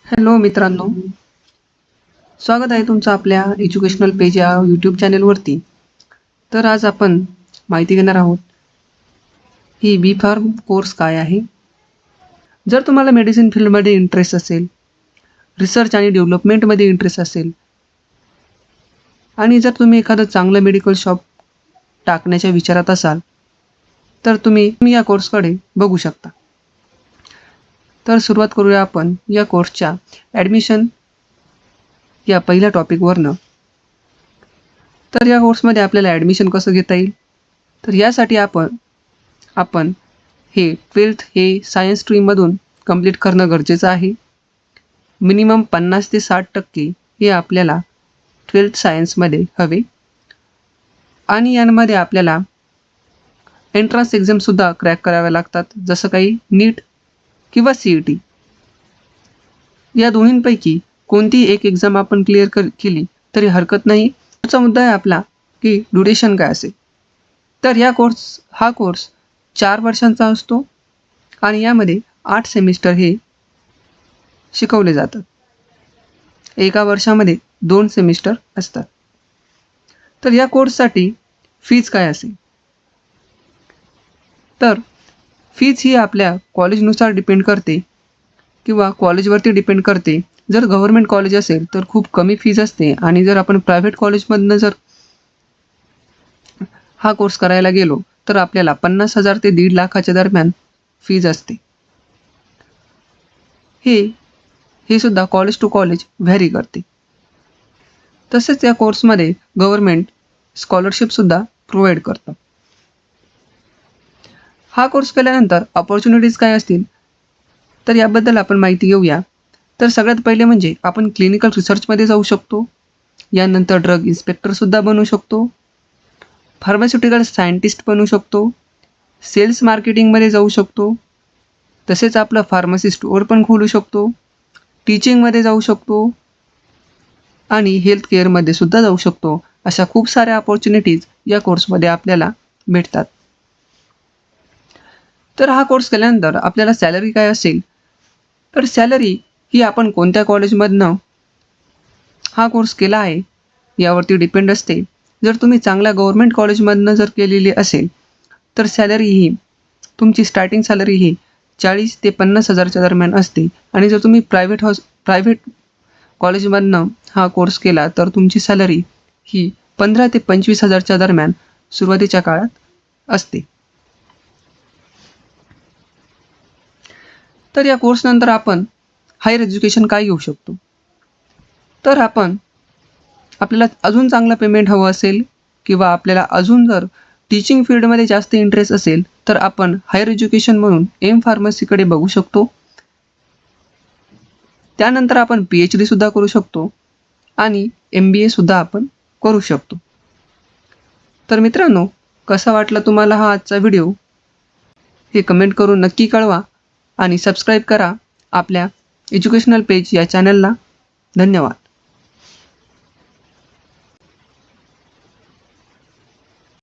Hello मित्रांनो, स्वागत आहे तुमचं आपल्या एज्युकेशनल पेज या यूट्यूब चॅनेलवरती. तर आज आपण माहिती घेणार आहोत ही बी फार्म कोर्स काय आहे. जर तुम्हाला मेडिसिन फील्डमध्ये इंटरेस्ट असेल, रिसर्च आणि डेव्हलपमेंटमध्ये इंटरेस्ट असेल आणि जर तुम्ही एखादं चांगलं मेडिकल शॉप टाकण्याच्या विचारात असाल तर तुम्ही या कोर्सकडे बघू शकता. तर सुरुवात करूया आपण या कोर्सच्या ॲडमिशन या पहिल्या टॉपिकवरनं. तर या कोर्समध्ये आपल्याला ॲडमिशन कसं घेता येईल, तर यासाठी आपण हे 12th हे सायन्स स्ट्रीममधून कंप्लीट करणं गरजेचं आहे. मिनिमम 50 ते 60% हे आपल्याला 12th सायन्समध्ये हवे आणि यामध्ये आपल्याला एंट्रन्स एक्झामसुद्धा क्रॅक कराव्या लागतात, जसं काही नीट किंवा CET. या दोन्हींपैकी कोणतीही एक एक्झाम आपण क्लिअर केली तरी हरकत नाही. पुढचा मुद्दा आहे आपला की ड्युरेशन काय असेल. तर हा कोर्स 4 वर्षांचा असतो आणि यामध्ये 8 सेमिस्टर हे शिकवले जातात. एका वर्षामध्ये 2 सेमिस्टर असतात. तर या कोर्ससाठी फीज काय असेल, तर फीज ही आपल्या कॉलेजनुसार डिपेंड करते किंवा कॉलेजवरती डिपेंड करते. जर गव्हर्नमेंट कॉलेज असेल तर खूप कमी फीज असते आणि जर आपण प्रायव्हेट कॉलेजमधनं जर हा कोर्स करायला गेलो तर आपल्याला 50,000 ते 1.5 लाखाच्या दरम्यान फीज असते. हे सुद्धा कॉलेज टू कॉलेज व्हॅरी करते. तसेच या कोर्समध्ये गव्हर्नमेंट स्कॉलरशिपसुद्धा प्रोव्हाइड करतं. हा कोर्स केल्यानंतर अपॉर्च्युनिटीज काय असतील तर याबद्दल आपण माहिती घेऊया. तर सगळ्यात पहिले म्हणजे आपण क्लिनिकल रिसर्चमध्ये जाऊ शकतो. यानंतर ड्रग इन्स्पेक्टरसुद्धा बनू शकतो, फार्मास्युटिकल सायंटिस्ट बनू शकतो, सेल्स मार्केटिंगमध्ये जाऊ शकतो, तसेच आपलं फार्मसी स्टोअर पण खोलू शकतो, टीचिंगमध्ये जाऊ शकतो आणि हेल्थ केअरमध्ये सुद्धा जाऊ शकतो. अशा खूप साऱ्या अपॉर्च्युनिटीज या कोर्समध्ये आपल्याला भेटतात. तर हा कोर्स केल्यानंतर आपल्याला सॅलरी काय असेल, तर सॅलरी ही आपण कोणत्या कॉलेजमधनं हा कोर्स केला आहे यावरती डिपेंड असते. जर तुम्ही चांगल्या गव्हर्नमेंट कॉलेजमधनं जर केलेली असेल तर तुमची स्टार्टिंग सॅलरी ही 40 ते 50,000च्या दरम्यान असते आणि जर तुम्ही प्रायव्हेट कॉलेजमधनं हा कोर्स केला तर तुमची सॅलरी ही 15 ते 25,000च्या दरम्यान सुरुवातीच्या काळात असते. तर या कोर्सनंतर आपण हायर एज्युकेशन काय घेऊ शकतो, तर आपल्याला अजून चांगलं पेमेंट हवं असेल किंवा आपल्याला अजून जर टीचिंग फील्डमध्ये जास्त इंटरेस्ट असेल तर आपण हायर एज्युकेशन म्हणून फार्मसीकडे बघू शकतो. त्यानंतर आपण PhD सुद्धा करू शकतो आणि MBA सुद्धा आपण करू शकतो. तर मित्रांनो, कसा वाटला तुम्हाला हा आजचा व्हिडिओ हे कमेंट करून नक्की कळवा आणि सबस्क्राईब करा आपल्या एज्युकेशनल पेज या चॅनलला. धन्यवाद.